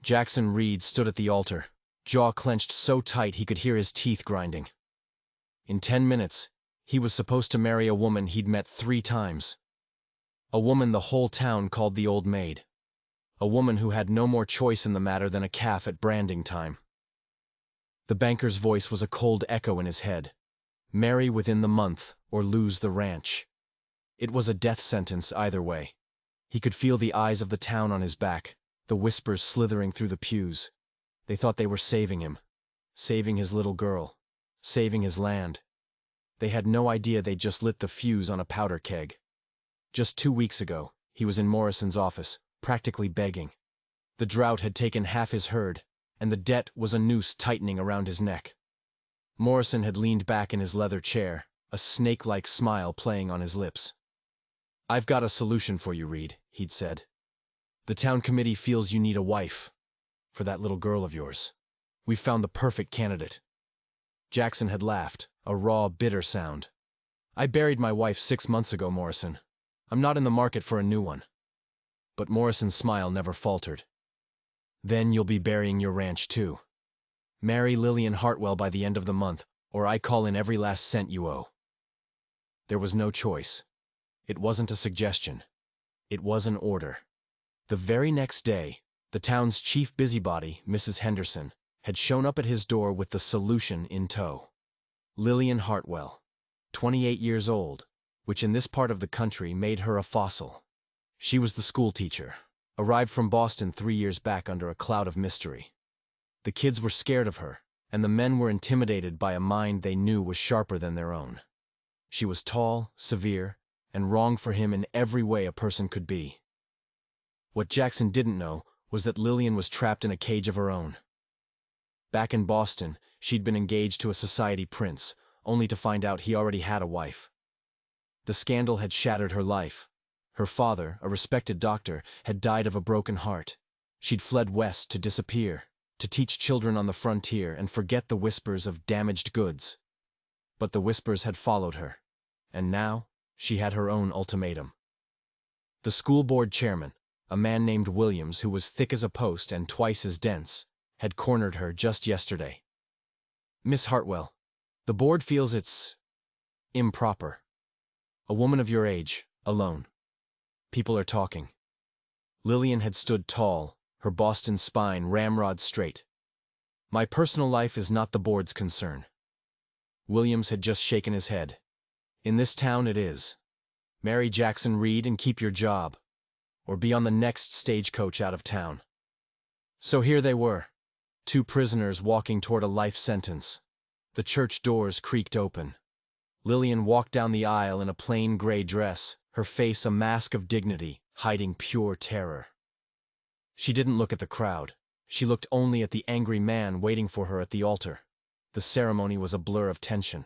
Jackson Reed stood at the altar, jaw clenched so tight he could hear his teeth grinding. In 10 minutes, he was supposed to marry a woman he'd met 3 times. A woman the whole town called the Old Maid. A woman who had no more choice in the matter than a calf at branding time. The banker's voice was a cold echo in his head. Marry within the month, or lose the ranch. It was a death sentence either way. He could feel the eyes of the town on his back, the whispers slithering through the pews. They thought they were saving him. Saving his little girl. Saving his land. They had no idea they'd just lit the fuse on a powder keg. Just 2 weeks ago, he was in Morrison's office, practically begging. The drought had taken half his herd, and the debt was a noose tightening around his neck. Morrison had leaned back in his leather chair, a snake-like smile playing on his lips. "I've got a solution for you, Reed," he'd said. "The town committee feels you need a wife. For that little girl of yours. We've found the perfect candidate." Jackson had laughed, a raw, bitter sound. "I buried my wife 6 months ago, Morrison. I'm not in the market for a new one." But Morrison's smile never faltered. "Then you'll be burying your ranch too. Marry Lillian Hartwell by the end of the month, or I call in every last cent you owe." There was no choice. It wasn't a suggestion. It was an order. The very next day, the town's chief busybody, Mrs. Henderson, had shown up at his door with the solution in tow. Lillian Hartwell, 28 years old, which in this part of the country made her a fossil. She was the school teacher, arrived from Boston 3 years back under a cloud of mystery. The kids were scared of her, and the men were intimidated by a mind they knew was sharper than their own. She was tall, severe, and wrong for him in every way a person could be. What Jackson didn't know was that Lillian was trapped in a cage of her own. Back in Boston, she'd been engaged to a society prince, only to find out he already had a wife. The scandal had shattered her life. Her father, a respected doctor, had died of a broken heart. She'd fled west to disappear, to teach children on the frontier and forget the whispers of damaged goods. But the whispers had followed her, and now she had her own ultimatum. The school board chairman, a man named Williams who was thick as a post and twice as dense, had cornered her just yesterday. "Miss Hartwell, the board feels it's improper. A woman of your age, alone. People are talking." Lillian had stood tall, her Boston spine ramrod straight. "My personal life is not the board's concern." Williams had just shaken his head. "In this town it is. Marry Jackson Reed and keep your job, or be on the next stagecoach out of town." So here they were, 2 prisoners walking toward a life sentence. The church doors creaked open. Lillian walked down the aisle in a plain gray dress, her face a mask of dignity, hiding pure terror. She didn't look at the crowd. She looked only at the angry man waiting for her at the altar. The ceremony was a blur of tension.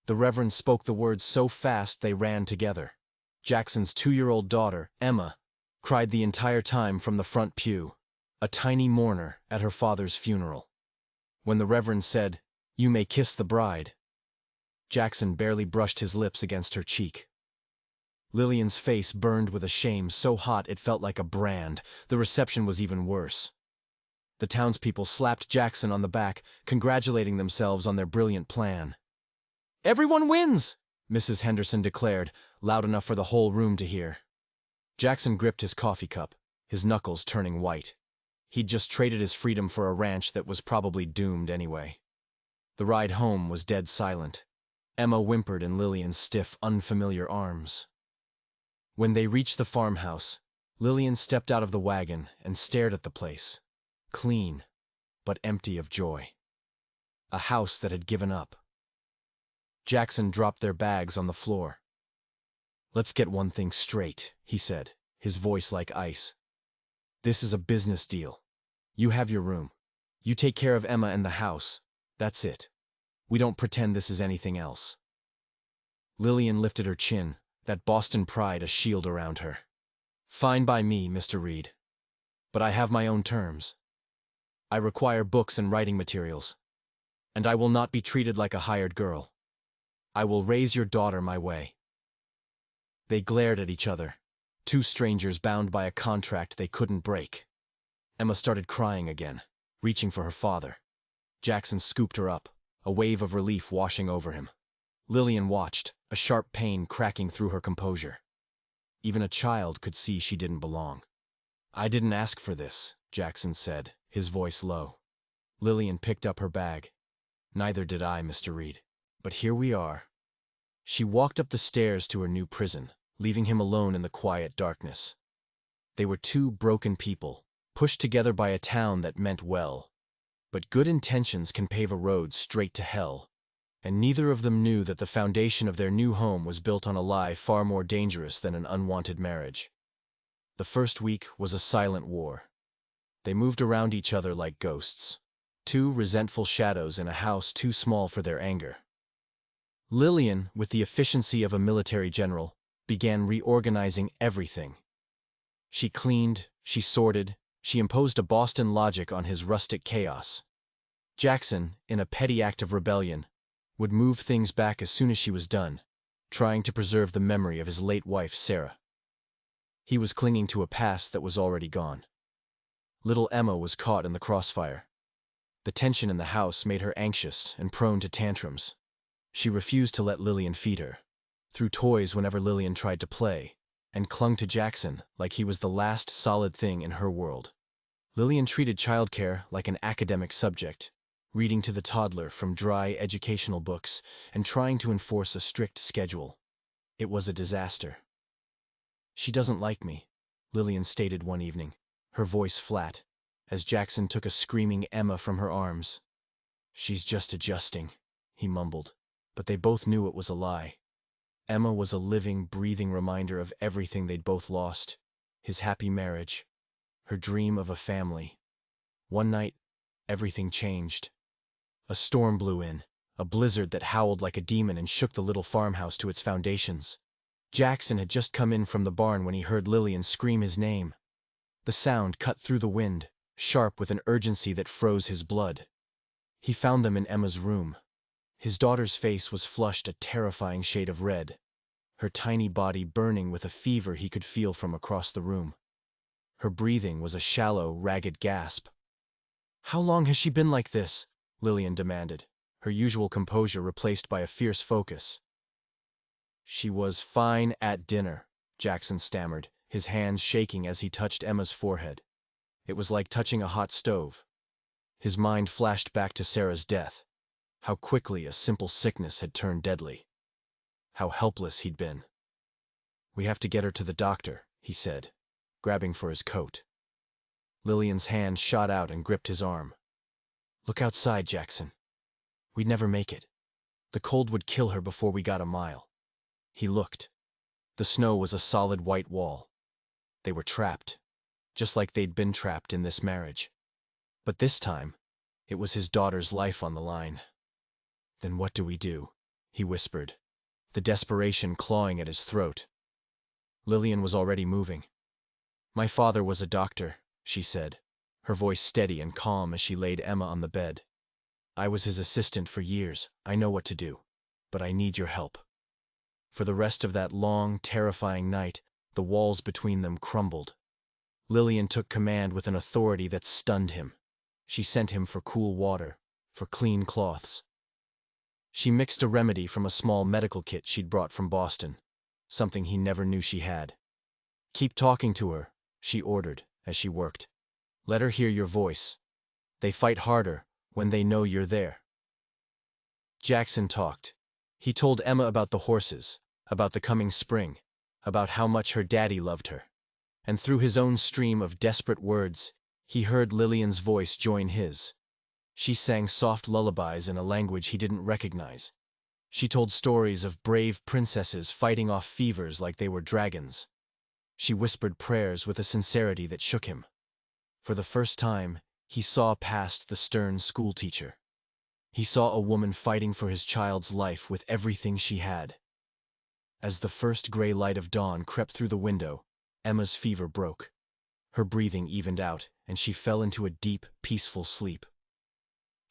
The Reverend spoke the words so fast they ran together. Jackson's 2-year-old daughter, Emma, cried the entire time from the front pew, a tiny mourner at her father's funeral. When the Reverend said, "You may kiss the bride," Jackson barely brushed his lips against her cheek. Lillian's face burned with a shame so hot it felt like a brand. The reception was even worse. The townspeople slapped Jackson on the back, congratulating themselves on their brilliant plan. "Everyone wins!" Mrs. Henderson declared, loud enough for the whole room to hear. Jackson gripped his coffee cup, his knuckles turning white. He'd just traded his freedom for a ranch that was probably doomed anyway. The ride home was dead silent. Emma whimpered in Lillian's stiff, unfamiliar arms. When they reached the farmhouse, Lillian stepped out of the wagon and stared at the place. Clean, but empty of joy. A house that had given up. Jackson dropped their bags on the floor. "Let's get one thing straight," he said, his voice like ice. "This is a business deal. You have your room. You take care of Emma and the house. That's it. We don't pretend this is anything else." Lillian lifted her chin, that Boston pride a shield around her. "Fine by me, Mr. Reed. But I have my own terms. I require books and writing materials. And I will not be treated like a hired girl. I will raise your daughter my way." They glared at each other, 2 strangers bound by a contract they couldn't break. Emma started crying again, reaching for her father. Jackson scooped her up, a wave of relief washing over him. Lillian watched, a sharp pain cracking through her composure. Even a child could see she didn't belong. "I didn't ask for this," Jackson said, his voice low. Lillian picked up her bag. "Neither did I, Mr. Reed. But here we are." She walked up the stairs to her new prison, leaving him alone in the quiet darkness. They were two broken people, pushed together by a town that meant well. But good intentions can pave a road straight to hell, and neither of them knew that the foundation of their new home was built on a lie far more dangerous than an unwanted marriage. The first week was a silent war. They moved around each other like ghosts, two resentful shadows in a house too small for their anger. Lillian, with the efficiency of a military general, began reorganizing everything. She cleaned, she sorted, she imposed a Boston logic on his rustic chaos. Jackson, in a petty act of rebellion, would move things back as soon as she was done, trying to preserve the memory of his late wife, Sarah. He was clinging to a past that was already gone. Little Emma was caught in the crossfire. The tension in the house made her anxious and prone to tantrums. She refused to let Lillian feed her, threw toys whenever Lillian tried to play, and clung to Jackson like he was the last solid thing in her world. Lillian treated childcare like an academic subject, reading to the toddler from dry educational books and trying to enforce a strict schedule. It was a disaster. "She doesn't like me," Lillian stated one evening, her voice flat, as Jackson took a screaming Emma from her arms. "She's just adjusting," he mumbled, but they both knew it was a lie. Emma was a living, breathing reminder of everything they'd both lost: his happy marriage, her dream of a family. One night, everything changed. A storm blew in, a blizzard that howled like a demon and shook the little farmhouse to its foundations. Jackson had just come in from the barn when he heard Lillian scream his name. The sound cut through the wind, sharp with an urgency that froze his blood. He found them in Emma's room. His daughter's face was flushed a terrifying shade of red, her tiny body burning with a fever he could feel from across the room. Her breathing was a shallow, ragged gasp. "How long has she been like this?" Lillian demanded, her usual composure replaced by a fierce focus. "She was fine at dinner," Jackson stammered, his hands shaking as he touched Emma's forehead. It was like touching a hot stove. His mind flashed back to Sarah's death. How quickly a simple sickness had turned deadly. How helpless he'd been. "We have to get her to the doctor," he said, grabbing for his coat. Lillian's hand shot out and gripped his arm. "Look outside, Jackson. We'd never make it. The cold would kill her before we got a mile." He looked. The snow was a solid white wall. They were trapped, just like they'd been trapped in this marriage. But this time, it was his daughter's life on the line. "Then what do we do?" he whispered, the desperation clawing at his throat. Lillian was already moving. "My father was a doctor," she said, her voice steady and calm as she laid Emma on the bed. "I was his assistant for years. I know what to do. But I need your help." For the rest of that long, terrifying night, the walls between them crumbled. Lillian took command with an authority that stunned him. She sent him for cool water, for clean cloths. She mixed a remedy from a small medical kit she'd brought from Boston, something he never knew she had. "Keep talking to her," she ordered as she worked. "Let her hear your voice. They fight harder when they know you're there." Jackson talked. He told Emma about the horses, about the coming spring, about how much her daddy loved her. And through his own stream of desperate words, he heard Lillian's voice join his. She sang soft lullabies in a language he didn't recognize. She told stories of brave princesses fighting off fevers like they were dragons. She whispered prayers with a sincerity that shook him. For the first time, he saw past the stern schoolteacher. He saw a woman fighting for his child's life with everything she had. As the first gray light of dawn crept through the window, Emma's fever broke. Her breathing evened out, and she fell into a deep, peaceful sleep.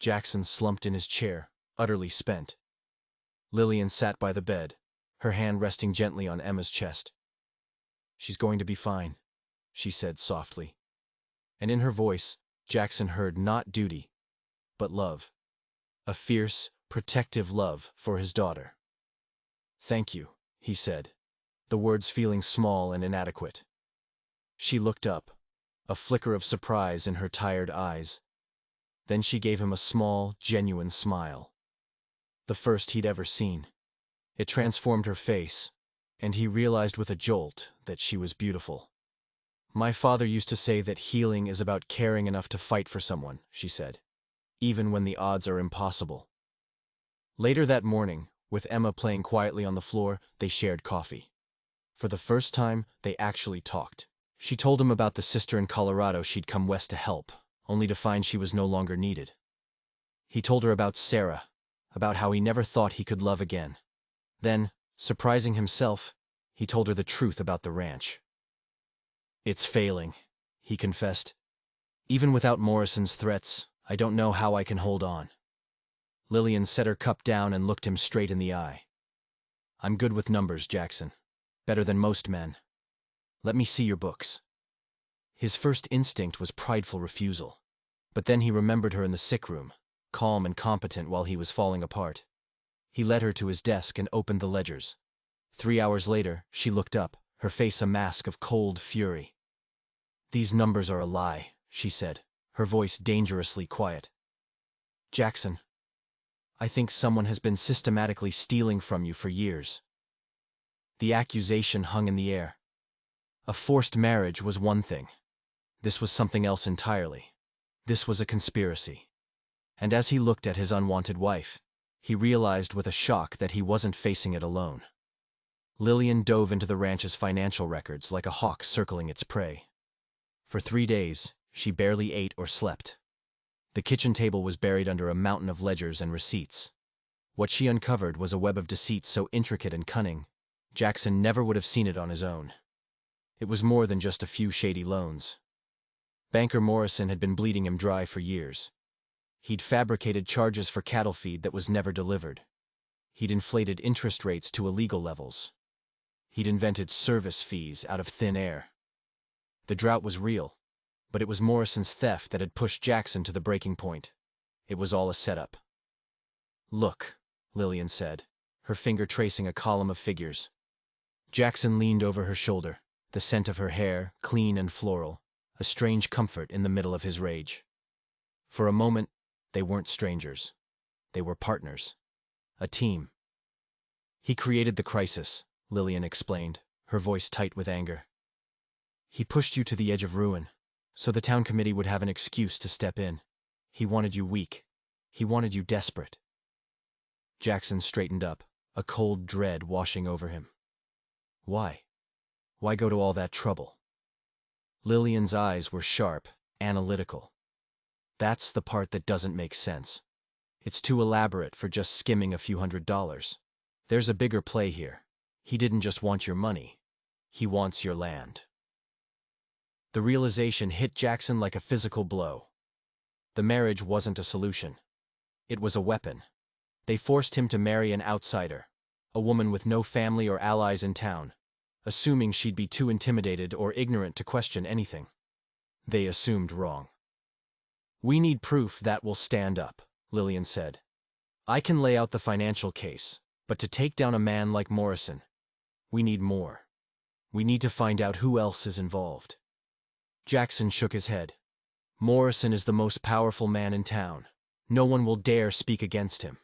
Jackson slumped in his chair, utterly spent. Lillian sat by the bed, her hand resting gently on Emma's chest. "She's going to be fine," she said softly. And in her voice, Jackson heard not duty, but love. A fierce, protective love for his daughter. "Thank you," he said, the words feeling small and inadequate. She looked up, a flicker of surprise in her tired eyes. Then she gave him a small, genuine smile. The first he'd ever seen. It transformed her face, and he realized with a jolt that she was beautiful. "My father used to say that healing is about caring enough to fight for someone," she said, "even when the odds are impossible." Later that morning, with Emma playing quietly on the floor, they shared coffee. For the first time, they actually talked. She told him about the sister in Colorado she'd come west to help, only to find she was no longer needed. He told her about Sarah, about how he never thought he could love again. Then, surprising himself, he told her the truth about the ranch. "It's failing," he confessed. "Even without Morrison's threats, I don't know how I can hold on." Lillian set her cup down and looked him straight in the eye. "I'm good with numbers, Jackson. Better than most men. Let me see your books." His first instinct was prideful refusal. But then he remembered her in the sick room, calm and competent while he was falling apart. He led her to his desk and opened the ledgers. 3 hours later, she looked up, her face a mask of cold fury. "These numbers are a lie," she said, her voice dangerously quiet. "Jackson, I think someone has been systematically stealing from you for years." The accusation hung in the air. A forced marriage was one thing. This was something else entirely. This was a conspiracy. And as he looked at his unwanted wife, he realized with a shock that he wasn't facing it alone. Lillian dove into the ranch's financial records like a hawk circling its prey. For 3 days, she barely ate or slept. The kitchen table was buried under a mountain of ledgers and receipts. What she uncovered was a web of deceit so intricate and cunning, Jackson never would have seen it on his own. It was more than just a few shady loans. Banker Morrison had been bleeding him dry for years. He'd fabricated charges for cattle feed that was never delivered. He'd inflated interest rates to illegal levels. He'd invented service fees out of thin air. The drought was real, but it was Morrison's theft that had pushed Jackson to the breaking point. It was all a setup. "Look," Lillian said, her finger tracing a column of figures. Jackson leaned over her shoulder, the scent of her hair, clean and floral, a strange comfort in the middle of his rage. For a moment, they weren't strangers. They were partners. A team. "He created the crisis," Lillian explained, her voice tight with anger. "He pushed you to the edge of ruin, so the town committee would have an excuse to step in. He wanted you weak. He wanted you desperate." Jackson straightened up, a cold dread washing over him. Why? Why go to all that trouble? Lillian's eyes were sharp, analytical. "That's the part that doesn't make sense. It's too elaborate for just skimming a few $100s. There's a bigger play here. He didn't just want your money. He wants your land." The realization hit Jackson like a physical blow. The marriage wasn't a solution. It was a weapon. They forced him to marry an outsider, a woman with no family or allies in town, assuming she'd be too intimidated or ignorant to question anything. They assumed wrong. "We need proof that will stand up," Lillian said. "I can lay out the financial case, but to take down a man like Morrison, we need more. We need to find out who else is involved." Jackson shook his head. "Morrison is the most powerful man in town. No one will dare speak against him."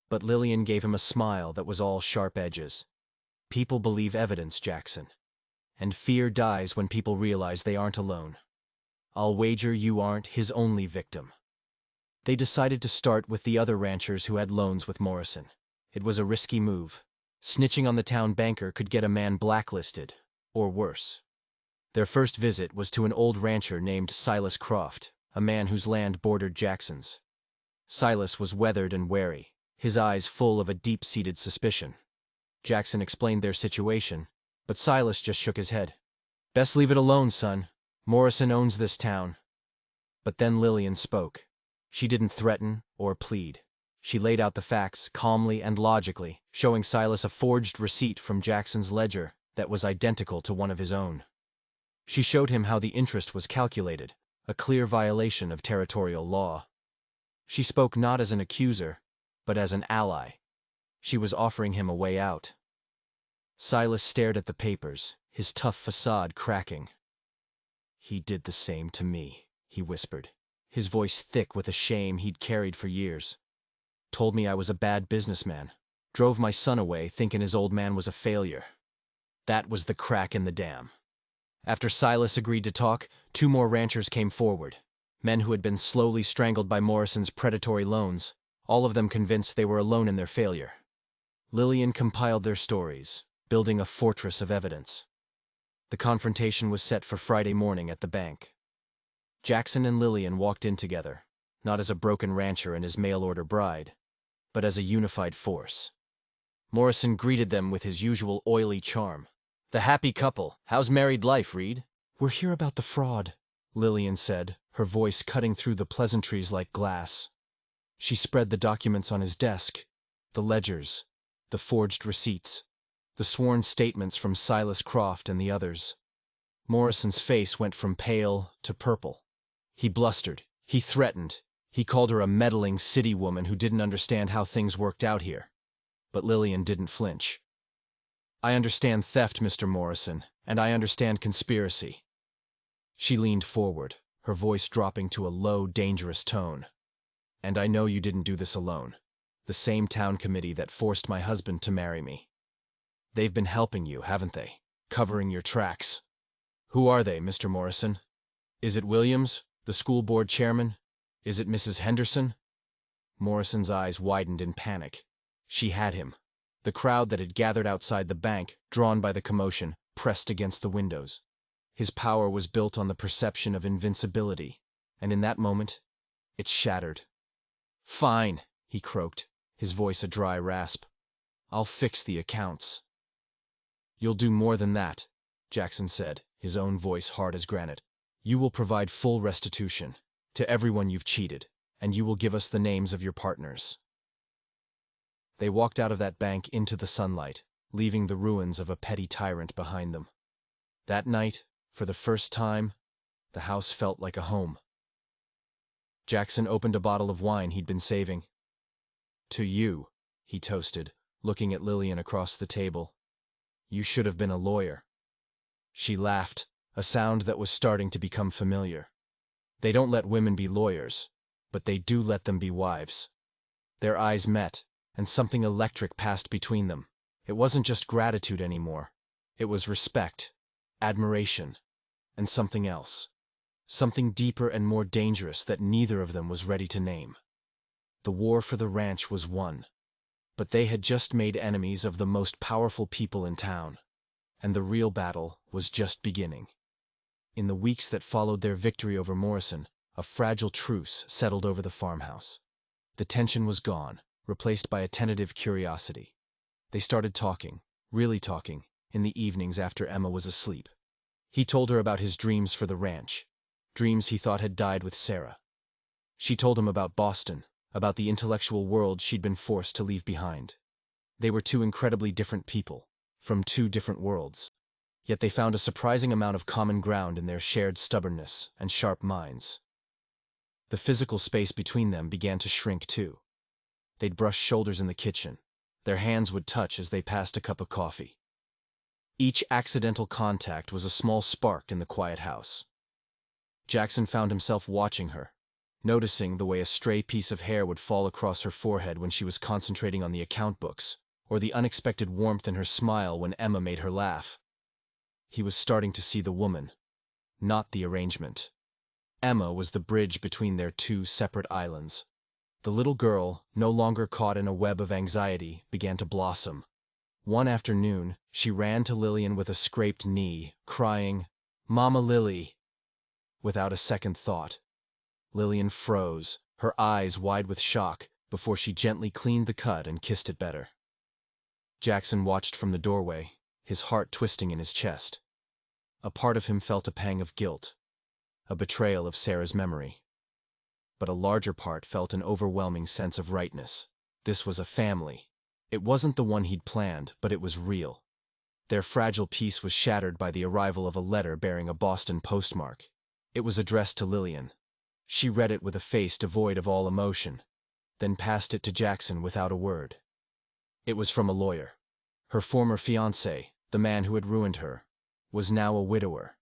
But Lillian gave him a smile that was all sharp edges. "People believe evidence, Jackson. And fear dies when people realize they aren't alone. I'll wager you aren't his only victim." They decided to start with the other ranchers who had loans with Morrison. It was a risky move. Snitching on the town banker could get a man blacklisted, or worse. Their first visit was to an old rancher named Silas Croft, a man whose land bordered Jackson's. Silas was weathered and wary, his eyes full of a deep-seated suspicion. Jackson explained their situation, but Silas just shook his head. "Best leave it alone, son. Morrison owns this town." But then Lillian spoke. She didn't threaten or plead. She laid out the facts calmly and logically, showing Silas a forged receipt from Jackson's ledger that was identical to one of his own. She showed him how the interest was calculated, a clear violation of territorial law. She spoke not as an accuser, but as an ally. She was offering him a way out. Silas stared at the papers, his tough facade cracking. "He did the same to me," he whispered, his voice thick with a shame he'd carried for years. "Told me I was a bad businessman. Drove my son away, thinking his old man was a failure. That was the crack in the dam." After Silas agreed to talk, 2 more ranchers came forward, men who had been slowly strangled by Morrison's predatory loans, all of them convinced they were alone in their failure. Lillian compiled their stories, building a fortress of evidence. The confrontation was set for Friday morning at the bank. Jackson and Lillian walked in together, not as a broken rancher and his mail-order bride, but as a unified force. Morrison greeted them with his usual oily charm. "The happy couple. How's married life, Reed?" "We're here about the fraud," Lillian said, her voice cutting through the pleasantries like glass. She spread the documents on his desk, the ledgers, the forged receipts, the sworn statements from Silas Croft and the others. Morrison's face went from pale to purple. He blustered, he threatened, he called her a meddling city woman who didn't understand how things worked out here. But Lillian didn't flinch. "I understand theft, Mr. Morrison, and I understand conspiracy." She leaned forward, her voice dropping to a low, dangerous tone. "And I know you didn't do this alone. The same town committee that forced my husband to marry me. They've been helping you, haven't they? Covering your tracks. Who are they, Mr. Morrison? Is it Williams, the school board chairman? Is it Mrs. Henderson?" Morrison's eyes widened in panic. She had him. The crowd that had gathered outside the bank, drawn by the commotion, pressed against the windows. His power was built on the perception of invincibility, and in that moment, it shattered. "Fine," he croaked, his voice a dry rasp. "I'll fix the accounts." "You'll do more than that," Jackson said, his own voice hard as granite. "You will provide full restitution, to everyone you've cheated, and you will give us the names of your partners." They walked out of that bank into the sunlight, leaving the ruins of a petty tyrant behind them. That night, for the first time, the house felt like a home. Jackson opened a bottle of wine he'd been saving. "To you," he toasted, looking at Lillian across the table. "You should have been a lawyer." She laughed, a sound that was starting to become familiar. "They don't let women be lawyers, but they do let them be wives." Their eyes met, and something electric passed between them. It wasn't just gratitude anymore. It was respect, admiration, and something else. Something deeper and more dangerous that neither of them was ready to name. The war for the ranch was won, but they had just made enemies of the most powerful people in town, and the real battle was just beginning. In the weeks that followed their victory over Morrison, a fragile truce settled over the farmhouse. The tension was gone, replaced by a tentative curiosity. They started talking, really talking, in the evenings after Emma was asleep. He told her about his dreams for the ranch, dreams he thought had died with Sarah. She told him about Boston, about the intellectual world she'd been forced to leave behind. They were 2 incredibly different people, from 2 different worlds. Yet they found a surprising amount of common ground in their shared stubbornness and sharp minds. The physical space between them began to shrink too. They'd brush shoulders in the kitchen. Their hands would touch as they passed a cup of coffee. Each accidental contact was a small spark in the quiet house. Jackson found himself watching her, noticing the way a stray piece of hair would fall across her forehead when she was concentrating on the account books, or the unexpected warmth in her smile when Emma made her laugh. He was starting to see the woman, not the arrangement. Emma was the bridge between their 2 separate islands. The little girl, no longer caught in a web of anxiety, began to blossom. One afternoon, she ran to Lillian with a scraped knee, crying, "Mama Lily!" Without a second thought. Lillian froze, her eyes wide with shock, before she gently cleaned the cut and kissed it better. Jackson watched from the doorway, his heart twisting in his chest. A part of him felt a pang of guilt, a betrayal of Sarah's memory. But a larger part felt an overwhelming sense of rightness. This was a family. It wasn't the one he'd planned, but it was real. Their fragile peace was shattered by the arrival of a letter bearing a Boston postmark. It was addressed to Lillian. She read it with a face devoid of all emotion, then passed it to Jackson without a word. It was from a lawyer. Her former fiancé, the man who had ruined her, was now a widower.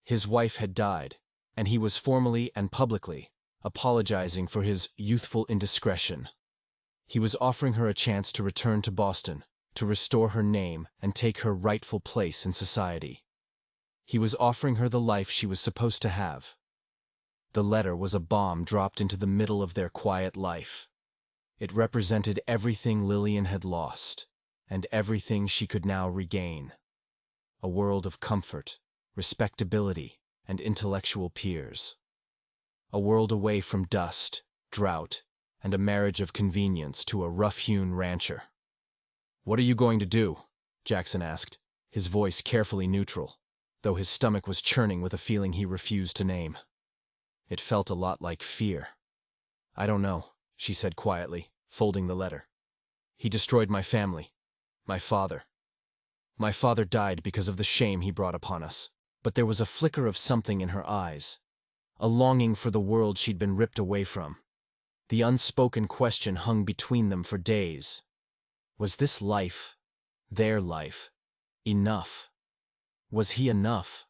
His wife had died, and he was formally and publicly apologizing for his youthful indiscretion. He was offering her a chance to return to Boston, to restore her name and take her rightful place in society. He was offering her the life she was supposed to have. The letter was a bomb dropped into the middle of their quiet life. It represented everything Lillian had lost, and everything she could now regain. A world of comfort, respectability, and intellectual peers. A world away from dust, drought, and a marriage of convenience to a rough-hewn rancher. "What are you going to do?" Jackson asked, his voice carefully neutral, though his stomach was churning with a feeling he refused to name. It felt a lot like fear. "I don't know," she said quietly, folding the letter. "He destroyed my family. My father. My father died because of the shame he brought upon us." But there was a flicker of something in her eyes, a longing for the world she'd been ripped away from. The unspoken question hung between them for days. Was this life, their life, enough? Was he enough?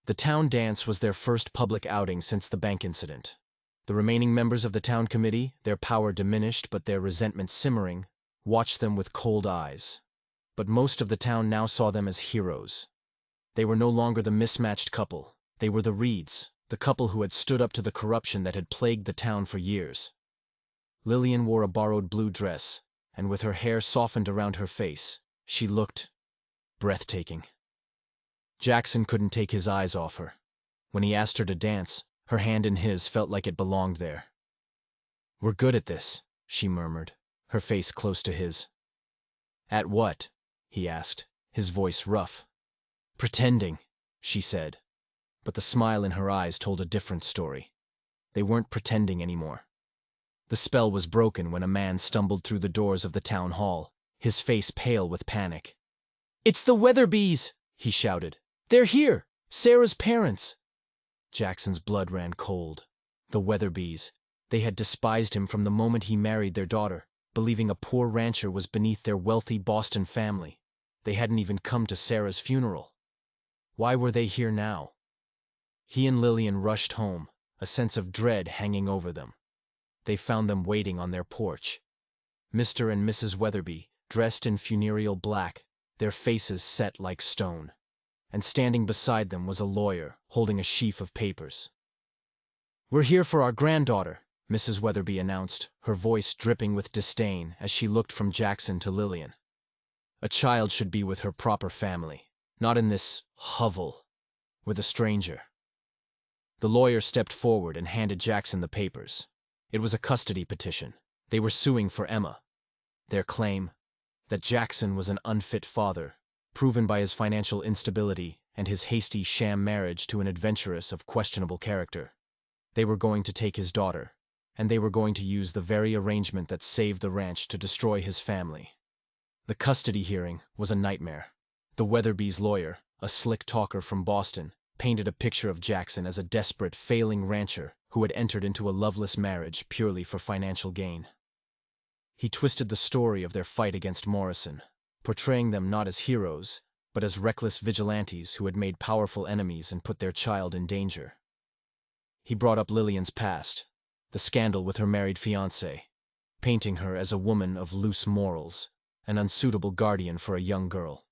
The town dance was their first public outing since the bank incident. The remaining members of the town committee, their power diminished but their resentment simmering, watched them with cold eyes. But most of the town now saw them as heroes. They were no longer the mismatched couple. They were the Reeds, the couple who had stood up to the corruption that had plagued the town for years. Lillian wore a borrowed blue dress, and with her hair softened around her face, she looked breathtaking. Jackson couldn't take his eyes off her. When he asked her to dance, her hand in his felt like it belonged there. "We're good at this," she murmured, her face close to his. "At what?" he asked, his voice rough. "Pretending," she said, but the smile in her eyes told a different story. They weren't pretending anymore. The spell was broken when a man stumbled through the doors of the town hall, his face pale with panic. "It's the Weatherbys!" he shouted. "They're here! Sarah's parents!" Jackson's blood ran cold. The Weatherbys. They had despised him from the moment he married their daughter, believing a poor rancher was beneath their wealthy Boston family. They hadn't even come to Sarah's funeral. Why were they here now? He and Lillian rushed home, a sense of dread hanging over them. They found them waiting on their porch. Mr. and Mrs. Weatherby, dressed in funereal black, their faces set like stone. And standing beside them was a lawyer, holding a sheaf of papers. "We're here for our granddaughter," Mrs. Weatherby announced, her voice dripping with disdain as she looked from Jackson to Lillian. A child should be with her proper family, not in this hovel with a stranger. The lawyer stepped forward and handed Jackson the papers. It was a custody petition. They were suing for Emma. Their claim? That Jackson was an unfit father, proven by his financial instability and his hasty sham marriage to an adventuress of questionable character. They were going to take his daughter, and they were going to use the very arrangement that saved the ranch to destroy his family. The custody hearing was a nightmare. The Weatherby's lawyer, a slick talker from Boston, painted a picture of Jackson as a desperate, failing rancher who had entered into a loveless marriage purely for financial gain. He twisted the story of their fight against Morrison, portraying them not as heroes, but as reckless vigilantes who had made powerful enemies and put their child in danger. He brought up Lillian's past, the scandal with her married fiancé, painting her as a woman of loose morals, an unsuitable guardian for a young girl.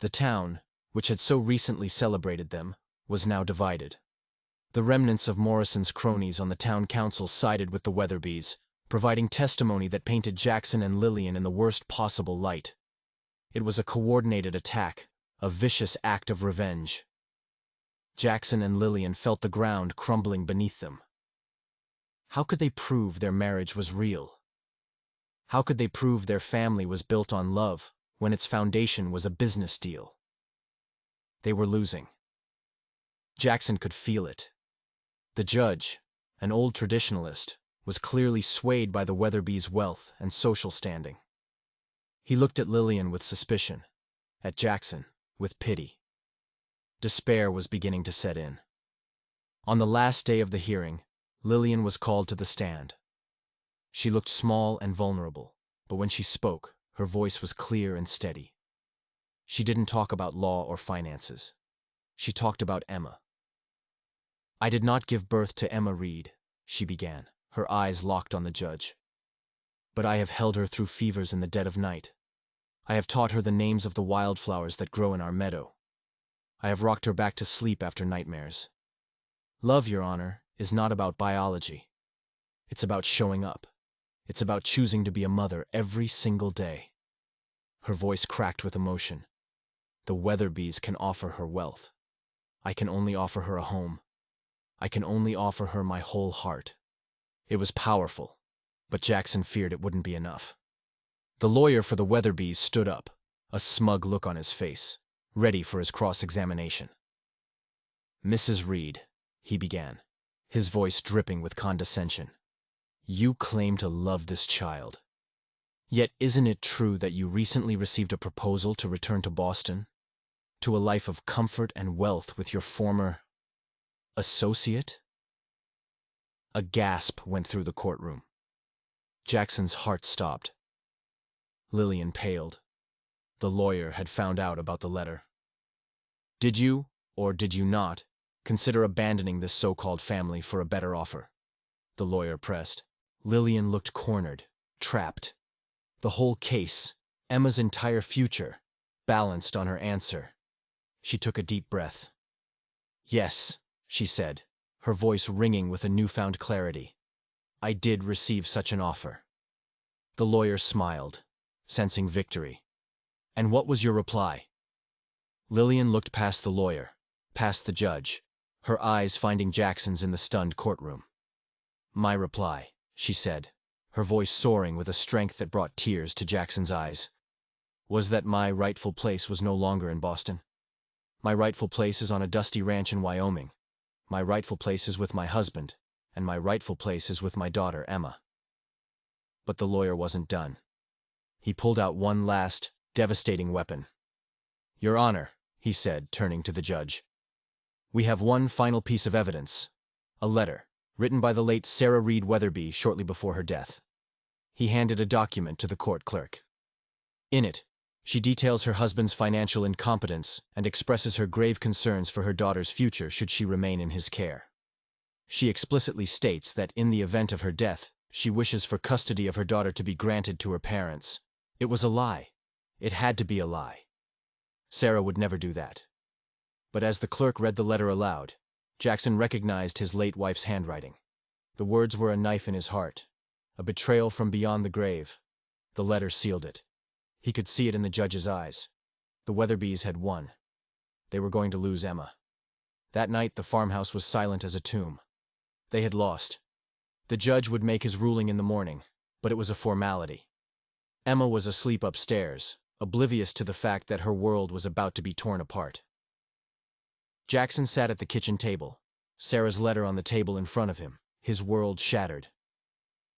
The town, which had so recently celebrated them, was now divided. The remnants of Morrison's cronies on the town council sided with the Weatherbys, providing testimony that painted Jackson and Lillian in the worst possible light. It was a coordinated attack, a vicious act of revenge. Jackson and Lillian felt the ground crumbling beneath them. How could they prove their marriage was real? How could they prove their family was built on love when its foundation was a business deal? They were losing. Jackson could feel it. The judge, an old traditionalist, was clearly swayed by the Weatherbys' wealth and social standing. He looked at Lillian with suspicion, at Jackson with pity. Despair was beginning to set in. On the last day of the hearing, Lillian was called to the stand. She looked small and vulnerable, but when she spoke, her voice was clear and steady. She didn't talk about law or finances. She talked about Emma. "I did not give birth to Emma Reed," she began, her eyes locked on the judge. "But I have held her through fevers in the dead of night. I have taught her the names of the wildflowers that grow in our meadow. I have rocked her back to sleep after nightmares. Love, Your Honor, is not about biology. It's about showing up. It's about choosing to be a mother every single day." Her voice cracked with emotion. "The Weatherbys can offer her wealth. I can only offer her a home. I can only offer her my whole heart." It was powerful, but Jackson feared it wouldn't be enough. The lawyer for the Weatherbys stood up, a smug look on his face, ready for his cross-examination. "Mrs. Reed," he began, his voice dripping with condescension, "you claim to love this child. Yet isn't it true that you recently received a proposal to return to Boston, to a life of comfort and wealth with your former associate?" A gasp went through the courtroom. Jackson's heart stopped. Lillian paled. The lawyer had found out about the letter. "Did you, or did you not, consider abandoning this so-called family for a better offer?" the lawyer pressed. Lillian looked cornered, trapped. The whole case, Emma's entire future, balanced on her answer. She took a deep breath. "Yes," she said, her voice ringing with a newfound clarity. "I did receive such an offer." The lawyer smiled, sensing victory. "And what was your reply?" Lillian looked past the lawyer, past the judge, her eyes finding Jackson's in the stunned courtroom. "My reply," she said, her voice soaring with a strength that brought tears to Jackson's eyes, "was that my rightful place was no longer in Boston. My rightful place is on a dusty ranch in Wyoming. My rightful place is with my husband, and my rightful place is with my daughter, Emma." But the lawyer wasn't done. He pulled out one last, devastating weapon. "Your Honor," he said, turning to the judge, "we have one final piece of evidence, a letter, written by the late Sarah Reed Weatherby shortly before her death." He handed a document to the court clerk. In it, she details her husband's financial incompetence and expresses her grave concerns for her daughter's future should she remain in his care. She explicitly states that in the event of her death, she wishes for custody of her daughter to be granted to her parents. It was a lie. It had to be a lie. Sarah would never do that. But as the clerk read the letter aloud, Jackson recognized his late wife's handwriting. The words were a knife in his heart, a betrayal from beyond the grave. The letter sealed it. He could see it in the judge's eyes. The Weatherbys had won. They were going to lose Emma. That night the farmhouse was silent as a tomb. They had lost. The judge would make his ruling in the morning, but it was a formality. Emma was asleep upstairs, oblivious to the fact that her world was about to be torn apart. Jackson sat at the kitchen table, Sarah's letter on the table in front of him, his world shattered.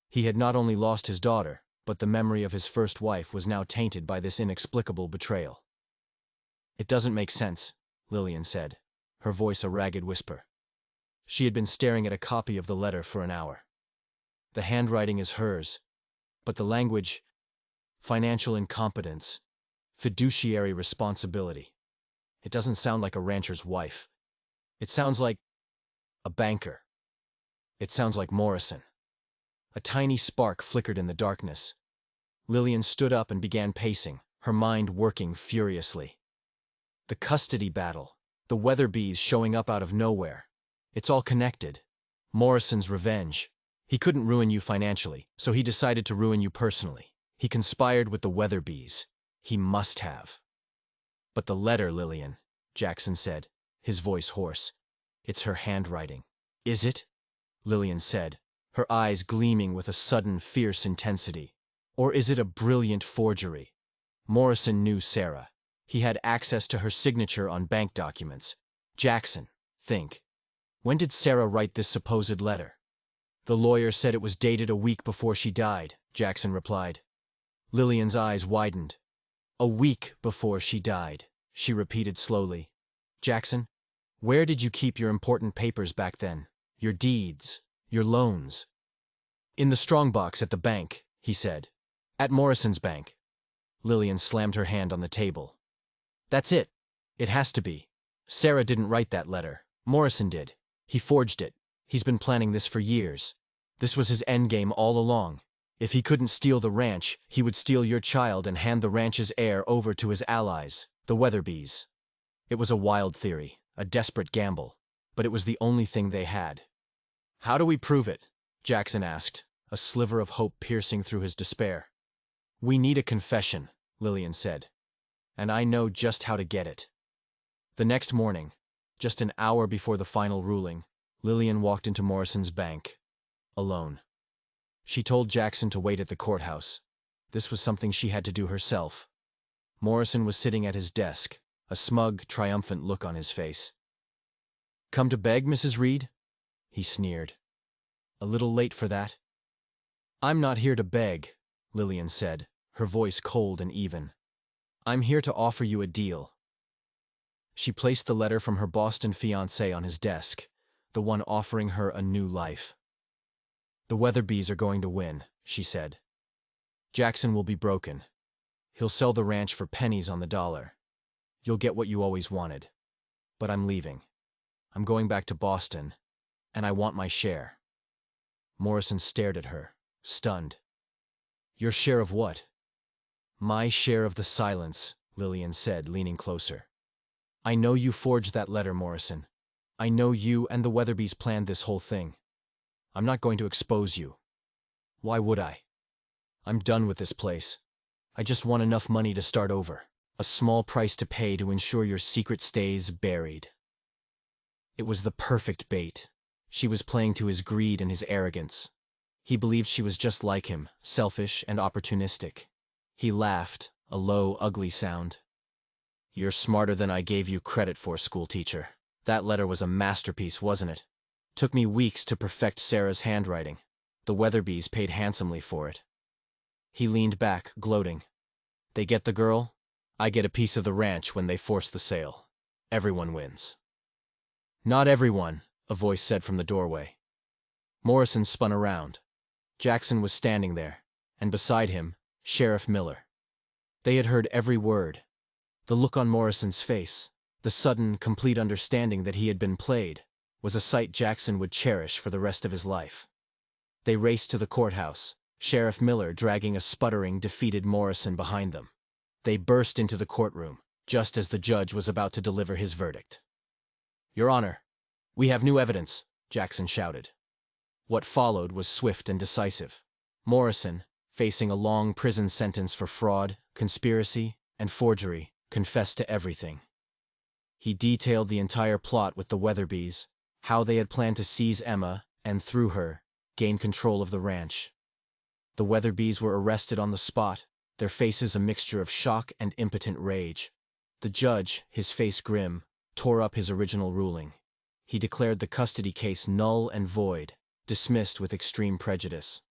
He had not only lost his daughter, but the memory of his first wife was now tainted by this inexplicable betrayal. "It doesn't make sense," Lillian said, her voice a ragged whisper. She had been staring at a copy of the letter for an hour. The handwriting is hers, but the language, financial incompetence, fiduciary responsibility. It doesn't sound like a rancher's wife. It sounds like a banker. It sounds like Morrison. A tiny spark flickered in the darkness. Lillian stood up and began pacing, her mind working furiously. The custody battle, the Weatherbys showing up out of nowhere. It's all connected. Morrison's revenge. He couldn't ruin you financially, so he decided to ruin you personally. He conspired with the Weatherbys. He must have. "But the letter, Lillian," Jackson said, his voice hoarse. "It's her handwriting." "Is it?" Lillian said, her eyes gleaming with a sudden, fierce intensity. "Or is it a brilliant forgery?" Morrison knew Sarah. He had access to her signature on bank documents. Jackson, think. When did Sarah write this supposed letter? "The lawyer said it was dated a week before she died," Jackson replied. Lillian's eyes widened. "A week before she died," she repeated slowly. "Jackson, Where did you keep your important papers back then? Your deeds? Your loans? In the strongbox at the bank, he said. At Morrison's bank. Lillian slammed her hand on the table. That's it. It has to be. Sarah didn't write that letter. Morrison did. He forged it. He's been planning this for years. This was his endgame all along. If he couldn't steal the ranch, he would steal your child and hand the ranch's heir over to his allies, the Weatherbys. It was a wild theory, a desperate gamble, but it was the only thing they had. How do we prove it? Jackson asked, a sliver of hope piercing through his despair. We need a confession, Lillian said. And I know just how to get it. The next morning, just an hour before the final ruling, Lillian walked into Morrison's bank. Alone. She told Jackson to wait at the courthouse. This was something she had to do herself. Morrison was sitting at his desk, a smug, triumphant look on his face. Come to beg, Mrs. Reed? He sneered. A little late for that. I'm not here to beg, Lillian said, her voice cold and even. I'm here to offer you a deal. She placed the letter from her Boston fiancé on his desk, the one offering her a new life. The Weatherbys are going to win, she said. Jackson will be broken. He'll sell the ranch for pennies on the dollar. You'll get what you always wanted. But I'm leaving. I'm going back to Boston, and I want my share. Morrison stared at her, stunned. Your share of what? My share of the silence, Lillian said, leaning closer. I know you forged that letter, Morrison. I know you and the Weatherbys planned this whole thing. I'm not going to expose you. Why would I? I'm done with this place. I just want enough money to start over. A small price to pay to ensure your secret stays buried. It was the perfect bait. She was playing to his greed and his arrogance. He believed she was just like him, selfish and opportunistic. He laughed, a low, ugly sound. You're smarter than I gave you credit for, schoolteacher. That letter was a masterpiece, wasn't it? Took me weeks to perfect Sarah's handwriting. The Weatherbys paid handsomely for it. He leaned back, gloating. They get the girl, I get a piece of the ranch when they force the sale. Everyone wins. Not everyone, a voice said from the doorway. Morrison spun around. Jackson was standing there, and beside him, Sheriff Miller. They had heard every word. The look on Morrison's face, the sudden, complete understanding that he had been played, was a sight Jackson would cherish for the rest of his life. They raced to the courthouse, Sheriff Miller dragging a sputtering, defeated Morrison behind them. They burst into the courtroom, just as the judge was about to deliver his verdict. Your Honor, we have new evidence, Jackson shouted. What followed was swift and decisive. Morrison, facing a long prison sentence for fraud, conspiracy, and forgery, confessed to everything. He detailed the entire plot with the Weatherbys, how they had planned to seize Emma, and through her, gain control of the ranch. The Weatherbys were arrested on the spot, their faces a mixture of shock and impotent rage. The judge, his face grim, tore up his original ruling. He declared the custody case null and void, dismissed with extreme prejudice.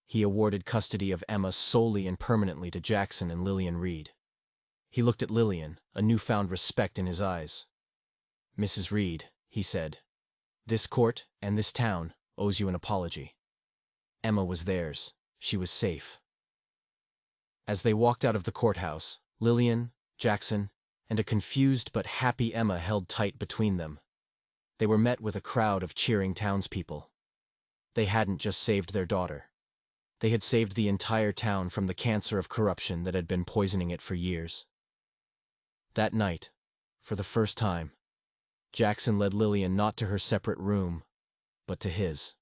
He awarded custody of Emma solely and permanently to Jackson and Lillian Reed. He looked at Lillian, a newfound respect in his eyes. Mrs. Reed, he said, this court and this town owes you an apology. Emma was theirs. She was safe. As they walked out of the courthouse, Lillian, Jackson, and a confused but happy Emma held tight between them. They were met with a crowd of cheering townspeople. They hadn't just saved their daughter. They had saved the entire town from the cancer of corruption that had been poisoning it for years. That night, for the first time, Jackson led Lillian not to her separate room, but to his.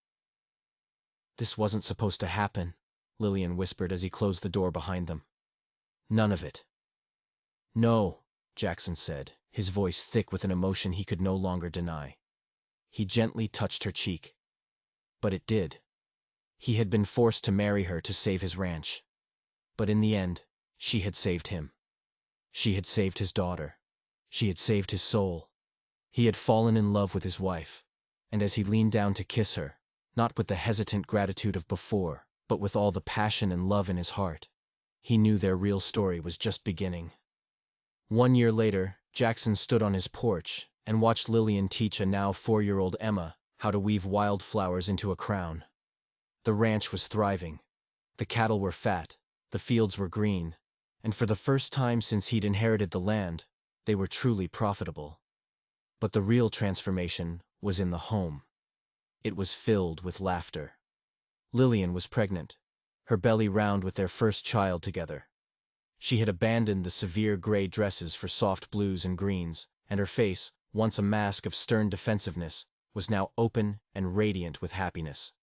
This wasn't supposed to happen, Lillian whispered as he closed the door behind them. None of it. No, Jackson said, his voice thick with an emotion he could no longer deny. He gently touched her cheek. But it did. He had been forced to marry her to save his ranch. But in the end, she had saved him. She had saved his daughter. She had saved his soul. He had fallen in love with his wife, and as he leaned down to kiss her, not with the hesitant gratitude of before, but with all the passion and love in his heart, he knew their real story was just beginning. 1 year later, Jackson stood on his porch, and watched Lillian teach a now 4-year-old Emma how to weave wildflowers into a crown. The ranch was thriving. The cattle were fat, the fields were green, and for the first time since he'd inherited the land, they were truly profitable. But the real transformation was in the home. It was filled with laughter. Lillian was pregnant, her belly round with their first child together. She had abandoned the severe gray dresses for soft blues and greens, and her face, once a mask of stern defensiveness, was now open and radiant with happiness.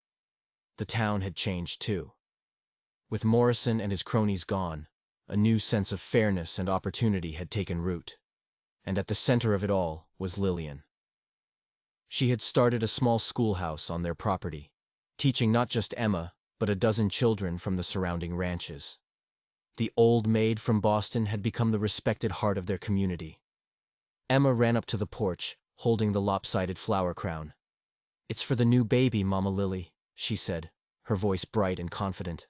The town had changed too. With Morrison and his cronies gone, a new sense of fairness and opportunity had taken root. And at the center of it all was Lillian. She had started a small schoolhouse on their property, teaching not just Emma, but a dozen children from the surrounding ranches. The old maid from Boston had become the respected heart of their community. Emma ran up to the porch, holding the lopsided flower crown. "It's for the new baby, Mama Lily," she said, her voice bright and confident.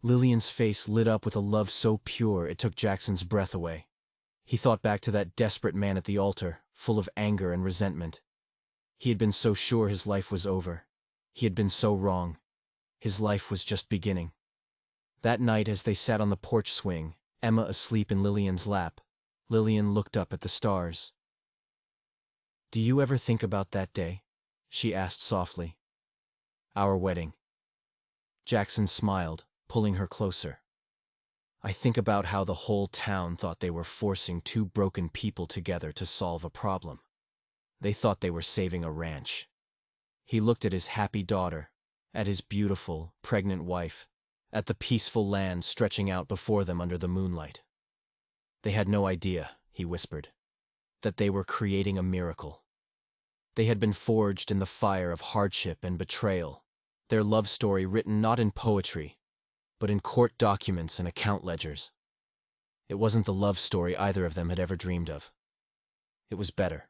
Lillian's face lit up with a love so pure it took Jackson's breath away. He thought back to that desperate man at the altar, full of anger and resentment. He had been so sure his life was over. He had been so wrong. His life was just beginning. That night as they sat on the porch swing, Emma asleep in Lillian's lap, Lillian looked up at the stars. "Do you ever think about that day?" she asked softly. "Our wedding." Jackson smiled, pulling her closer. "I think about how the whole town thought they were forcing two broken people together to solve a problem. They thought they were saving a ranch." He looked at his happy daughter, at his beautiful, pregnant wife, at the peaceful land stretching out before them under the moonlight. "They had no idea," he whispered, "that they were creating a miracle. They had been forged in the fire of hardship and betrayal, their love story written not in poetry, but in court documents and account ledgers. It wasn't the love story either of them had ever dreamed of. It was better.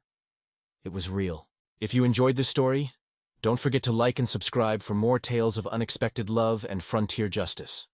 It was real." If you enjoyed this story, don't forget to like and subscribe for more tales of unexpected love and frontier justice.